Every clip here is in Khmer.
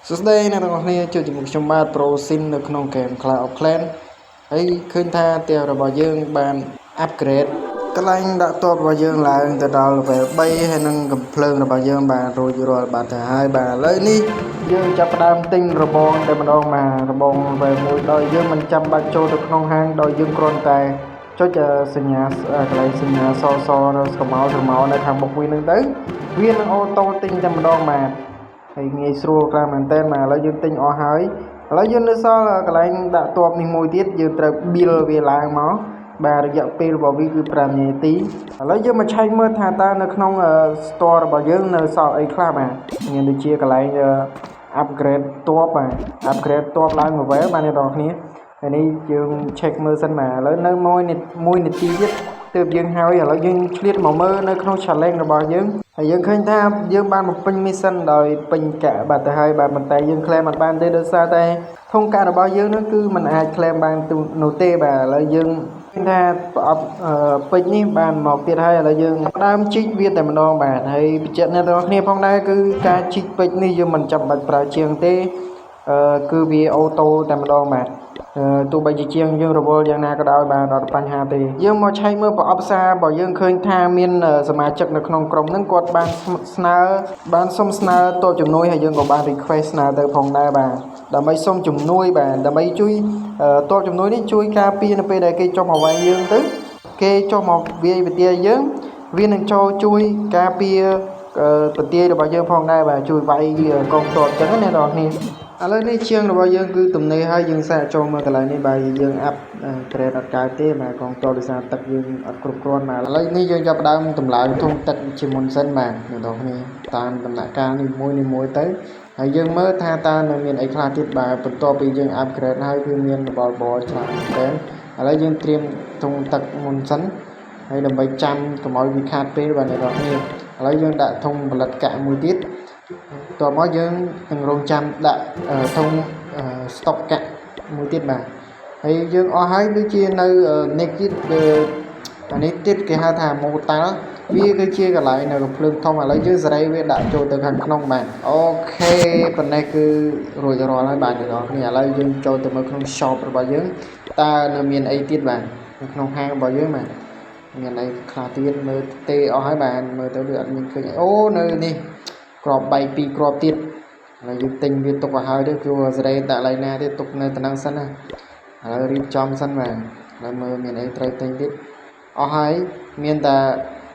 សួស្តីអ្នកទាំងអស់គ្នាជួបជាមួយខ្ញុំបាទ Pro Sin នៅក្នុងហ្គេម Clash of Clans ហើយឃើញថាផ្ទះរបស់យើងបាន upgrade កន្លែងដាក់តបរបស់យើងឡើងទៅដល់ level 3ហើយនឹងកំភ្លើងរបស់យើងបានរួចរាល់បាត់ទៅហើយបាទឥឡូវនេះយើងចាប់ផ្ដើមទិញរបងតែម្ដងមករបង level 1ដោយយើងមិនចាំបាច់ចូលទៅក្នុងហាងដោយយើងគ្រាន់តែចុចសញ្ញាកន្លែងសញ្ញាសស្រមោលនៅខាងមុខវានឹងទៅវានឹងអូតូទិញតែម្ដងបាទហើយងាយស្រួលខ្លាំងមែនតើបាទឥឡូវយើងទិញអស់ហើយឥឡូវយើងនៅសល់កន្លែងដាក់តបនេះមួយទៀតយើងត្រូវ build វាឡើងមកបាទរយៈពេលរបស់វាគឺ5នាទីឥឡូវយើងមកឆែកមើលថាតើនៅក្នុង store របស់យើងនៅសល់អីខ្លះបាទមានដូចជាកន្លែង upgrade តបបាទ upgrade តបឡើង1 level បាទអ្នកនរគ្នាហើយនេះយើង check មើលសិនបាទឥឡូវនៅ1នាទីទៀតទើបយើងហើយឥឡូវយើងឆ្លៀតមកមើលនៅក្នុង challenge របស់យើងហើយយើងឃើញថាយើងបានបំពេញ mission ដោយពេញកាក់បាត់ទៅហើយបាទប៉ុន្តែយើង claim អត់បានទេដោយសារតែធុងកាក់របស់យើងនោះគឺมันអាច claim បាននោះទេបាទឥឡូវយើងឃើញថាប្រអប់ពេជ្រនេះបានមកទៀតហើយឥឡូវយើងដើមជីកវាតែម្ដងបាទហើយបញ្ជាក់អ្នកទាំងអស់គ្នាផងដែរគឺការជីកពេជ្រនេះយើងមិនចាំបាច់ប្រើជាងទេគឺវាអូតូតែម្ដងបាទទោះបីជាជាងយើងរវល់យ៉ាងណាក៏ដោយបាទអត់បញ្ហាទេយើងមកឆែកមើលប្រអប់សាររបស់យើងឃើញថាមានសមាជិកនៅក្នុងក្រុមហ្នឹងគាត់បានសុំស្នើតបជំនួយហើយយើងក៏បាន request ស្នើទៅផងដែរបាទដើម្បីសុំជំនួយបាទដើម្បីជួយតបជំនួយនេះជួយការពារនៅពេលដែលគេចុះមកវាយយើងទៅគេចុះមកវាយបន្ទាយយើងវានឹងចូលជួយការពារបន្ទាយរបស់យើងផងដែរបាទជួយវាយកងទ័ពអញ្ចឹងណាអ្នកនរគ្នាឥឡូវនេះជាងរបស់យើងគឺទំនេរហើយយើងសាកចូលមើលកន្លែងនេះបាទយើងអាប់ក្រេតអត់កើតទេបាទកងទ័ពដោយសារទឹកយើងអត់គ្រប់គ្រាន់បាទឥឡូវនេះយើងចាប់ផ្ដើមតម្លើងធុងទឹកជាមុនសិនបាទអ្នកនរគ្នាតាមដំណាក់កាលនេះមួយទៅហើយយើងមើលថាតើនៅមានអីខ្លះទៀតបាទបន្ទាប់ពីយើង upgrade ហើយគឺមានរបស់បរច្រើនមែនឥឡូវយើងត្រៀមធុងទឹកមុនសិនហើយដើម្បីចាំកុំឲ្យវាខាតពេលបាទអ្នកនរគ្នាឥឡូវយើងដាក់ធុងផលិតកាក់មួយទៀតតោះមកយើងនឹងរងចាំដាក់ធុង stock កាក់មួយទៀតបាទហើយយើងអស់ហើយដូចជានៅ next ទៀតអានេះទៀតគេហៅថា mortal វាគឺជាកន្លែងនៅកំភ្លើងធំឥឡូវយើងសេរីវាដាក់ចូលទៅខាងក្នុងបាទអូខេប៉ុណ្ណេះគឺរួចរាល់ហើយបាទអ្នកនរគ្នាឥឡូវយើងចូលទៅមើលក្នុង shop របស់យើងតើនៅមានអីទៀតបាទនៅក្នុងហាងរបស់យើងបាទមានអីខ្លះទៀតមើលទេអស់ហើយបាទមើលទៅវាអត់មានឃើញអូនៅនេះក្របបែក2គ្រាប់ទៀតហើយយើងទិញវាទុកឲ្យហើយទៅគឺសេរីដាក់ឡៃណាទៀតទុកនៅតំណឹងសិនណាឥឡូវរៀបចំសិនបាទហើយមើលមានអីត្រូវទិញទៀតអស់ហើយមានតែ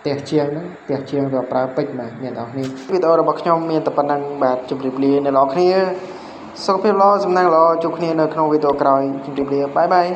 ផ្ទះជាងហ្នឹងផ្ទះជាងទៅប្រើពេជ្របាទអ្នកនរគ្នាវីដេអូរបស់ខ្ញុំមានតែប៉ុណ្្នឹងបាទជម្រាបលាអ្នកនរគ្នាសុខភាពល្អសំណាងល្អជួបគ្នានៅក្នុងវីដេអូក្រោយជម្រាបលាបាយបាយ